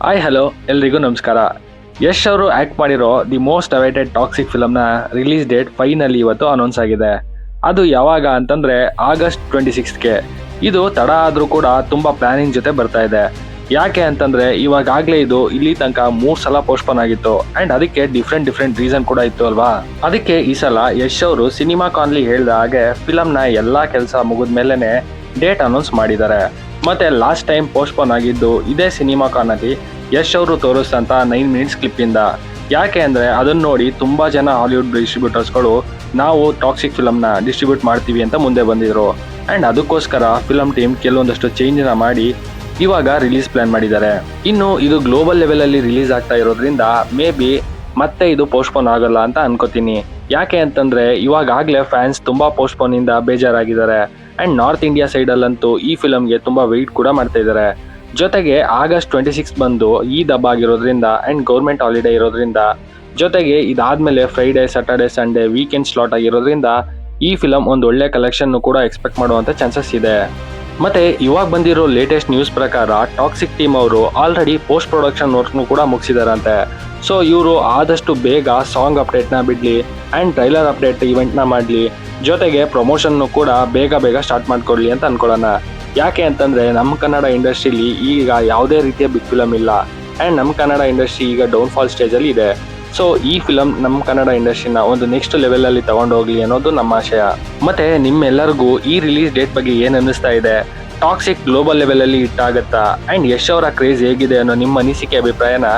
Hi hello ಎಲ್ರಿಗೂ ನಮಸ್ಕಾರ. ಯಶ್ ಅವರು ಆಕ್ಟ್ ಮಾಡಿರೋ ದಿ ಮೋಸ್ಟ್ ಅವೈಟೆಡ್ ಟಾಕ್ಸಿಕ್ ಫಿಲಮ್ನ ರಿಲೀಸ್ ಡೇಟ್ ಫೈನಲಿ ಇವತ್ತು ಅನೌನ್ಸ್ ಆಗಿದೆ. ಅದು ಯಾವಾಗ ಅಂತಂದ್ರೆ ಆಗಸ್ಟ್ 26ಗೆ. ಇದು ತಡ ಆದ್ರೂ ಕೂಡ ತುಂಬಾ ಪ್ಲಾನಿಂಗ್ ಜೊತೆ ಬರ್ತಾ ಇದೆ. ಯಾಕೆ ಅಂತಂದ್ರೆ ಇವಾಗಲೇ ಇದು ಇಲ್ಲಿ ತನಕ 3 ಸಲ ಪೋಸ್ಟ್ಪೋನ್ ಆಗಿತ್ತು ಅಂಡ್ ಅದಕ್ಕೆ ಡಿಫ್ರೆಂಟ್ ರೀಸನ್ ಕೂಡ ಇತ್ತು ಅಲ್ವಾ. ಅದಕ್ಕೆ ಈ ಸಲ ಯಶ್ ಅವರು ಸಿನಿಮಾ ಕಾನ್ಲಿ ಹೇಳ್ದ ಹಾಗೆ ಫಿಲಮ್ನ ಎಲ್ಲಾ ಕೆಲಸ ಮುಗಿದ್ಮೇಲೆನೆ ಡೇಟ್ ಅನೌನ್ಸ್ ಮಾಡಿದ್ದಾರೆ. ಮತ್ತೆ ಲಾಸ್ಟ್ ಟೈಮ್ ಪೋಸ್ಟ್ಪೋನ್ ಆಗಿದ್ದು ಇದೇ ಸಿನಿಮಾ ಕಾನಲ್ಲಿ ಯಶ್ ಅವರು ತೋರಿಸ್ತಂತ 9 ಮಿನಿಟ್ಸ್ ಕ್ಲಿಪ್ ಇಂದ. ಯಾಕೆ ಅಂದ್ರೆ ಅದನ್ನ ನೋಡಿ ತುಂಬಾ ಜನ ಹಾಲಿವುಡ್ ಡಿಸ್ಟ್ರಿಬ್ಯೂಟರ್ಸ್ಗಳು ನಾವು ಟಾಕ್ಸಿಕ್ ಫಿಲಮ್ನ ಡಿಸ್ಟ್ರಿಬ್ಯೂಟ್ ಮಾಡ್ತೀವಿ ಅಂತ ಮುಂದೆ ಬಂದಿದ್ರು ಅಂಡ್ ಅದಕ್ಕೋಸ್ಕರ ಫಿಲಮ್ ಟೀಮ್ ಕೆಲವೊಂದಷ್ಟು ಚೇಂಜ್ನ ಮಾಡಿ ಇವಾಗ ರಿಲೀಸ್ ಪ್ಲಾನ್ ಮಾಡಿದ್ದಾರೆ. ಇನ್ನು ಇದು ಗ್ಲೋಬಲ್ ಲೆವೆಲ್ ಅಲ್ಲಿ ರಿಲೀಸ್ ಆಗ್ತಾ ಇರೋದ್ರಿಂದ ಮೇ ಬಿ ಮತ್ತೆ ಇದು ಪೋಸ್ಟ್ಪೋನ್ ಆಗಲ್ಲ ಅಂತ ಅನ್ಕೋತೀನಿ. ಯಾಕೆ ಅಂತಂದ್ರೆ ಇವಾಗಲೇ ಫ್ಯಾನ್ಸ್ ತುಂಬಾ ಪೋಸ್ಟ್ಪೋನ್ ಇಂದ ಬೇಜಾರಾಗಿದ್ದಾರೆ ಅಂಡ್ ನಾರ್ತ್ ಇಂಡಿಯಾ ಸೈಡ್ ಅಲ್ಲಂತೂ ಈ ಫಿಲಮ್ಗೆ ತುಂಬಾ ವೆಯ್ಟ್ ಕೂಡ ಮಾಡ್ತಾ ಇದ್ದಾರೆ. ಜೊತೆಗೆ ಆಗಸ್ಟ್ 26 ಬಂದು ಈ ಹಬ್ಬ ಆಗಿರೋದ್ರಿಂದ ಅಂಡ್ ಗೌರ್ಮೆಂಟ್ ಹಾಲಿಡೇ ಇರೋದ್ರಿಂದ, ಜೊತೆಗೆ ಇದಾದ್ಮೇಲೆ Friday, Saturday, Sunday weekend slot ಆಗಿರೋದ್ರಿಂದ ಈ ಫಿಲಮ್ ಒಂದು ಒಳ್ಳೆ ಕಲೆಕ್ಷನ್ ಕೂಡ ಎಕ್ಸ್ಪೆಕ್ಟ್ ಮಾಡುವಂತ ಚಾನ್ಸಸ್ ಇದೆ. ಮತ್ತೆ ಇವಾಗ ಬಂದಿರೋ ಲೇಟೆಸ್ಟ್ ನ್ಯೂಸ್ ಪ್ರಕಾರ ಟಾಕ್ಸಿಕ್ ಟೀಮ್ ಅವರು ಆಲ್ರೆಡಿ ಪೋಸ್ಟ್ ಪ್ರೊಡಕ್ಷನ್ ವರ್ಕ್ನು ಕೂಡ ಮುಗಿಸಿದಾರಂತೆ. ಸೊ ಇವರು ಆದಷ್ಟು ಬೇಗ ಸಾಂಗ್ ಅಪ್ಡೇಟ್ನ ಬಿಡ್ಲಿ ಅಂಡ್ ಟ್ರೈಲರ್ ಅಪ್ಡೇಟ್ ಇವೆಂಟ್ನ ಮಾಡಲಿ, ಜೊತೆಗೆ ಪ್ರಮೋಷನ್ ಕೂಡ ಬೇಗ ಸ್ಟಾರ್ಟ್ ಮಾಡ್ಕೊಡ್ಲಿ ಅಂತ ಅನ್ಕೊಳ್ಳೋಣ. ಯಾಕೆ ಅಂತಂದ್ರೆ ನಮ್ಮ ಕನ್ನಡ ಇಂಡಸ್ಟ್ರಿಲಿ ಈಗ ಯಾವುದೇ ರೀತಿಯ ಬಿಗ್ ಫಿಲಮ್ ಇಲ್ಲ ಅಂಡ್ ನಮ್ಮ ಕನ್ನಡ ಇಂಡಸ್ಟ್ರಿ ಈಗ ಡೌನ್ಫಾಲ್ ಸ್ಟೇಜಲ್ಲಿ ಇದೆ. ಸೊ ಈ ಫಿಲಮ್ ನಮ್ಮ ಕನ್ನಡ ಇಂಡಸ್ಟ್ರಿನ ಒಂದು ನೆಕ್ಸ್ಟ್ ಲೆವೆಲ್ ಅಲ್ಲಿ ತಗೊಂಡೋಗ್ಲಿ ಅನ್ನೋದು ನಮ್ಮ ಆಶಯ. ಮತ್ತೆ ನಿಮ್ಮೆಲ್ಲರಿಗೂ ಈ ರಿಲೀಸ್ ಡೇಟ್ ಬಗ್ಗೆ ಏನ್ ಅನ್ನಿಸ್ತಾ ಇದೆ? ಟಾಕ್ಸಿಕ್ ಗ್ಲೋಬಲ್ ಲೆವೆಲ್ ಅಲ್ಲಿ ಹಿಟ್ ಆಗುತ್ತಾ ಅಂಡ್ ಯಶ್ ಅವರ ಕ್ರೇಜ್ ಹೇಗಿದೆ ಅನ್ನೋ ನಿಮ್ಮ ಅನಿಸಿಕೆ ಅಭಿಪ್ರಾಯನ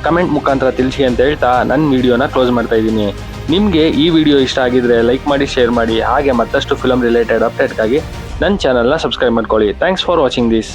ಕಮೆಂಟ್ ಮುಖಾಂತರ ತಿಳಿಸಿ ಅಂತ ಹೇಳ್ತಾ ನನ್ನ ವಿಡಿಯೋನ ಕ್ಲೋಸ್ ಮಾಡ್ತಾ ಇದ್ದೀನಿ. ನಿಮಗೆ ಈ ವಿಡಿಯೋ ಇಷ್ಟ ಆಗಿದ್ರೆ ಲೈಕ್ ಮಾಡಿ, ಶೇರ್ ಮಾಡಿ, ಹಾಗೆ ಮತ್ತಷ್ಟು ಫಿಲಮ್ ರಿಲೇಟೆಡ್ ಅಪ್ಡೇಟ್ಗಾಗಿ ನನ್ನ ಚಾನಲ್ನ ಸಬ್ಸ್ಕ್ರೈಬ್ ಮಾಡ್ಕೊಳ್ಳಿ. Thanks for watching this.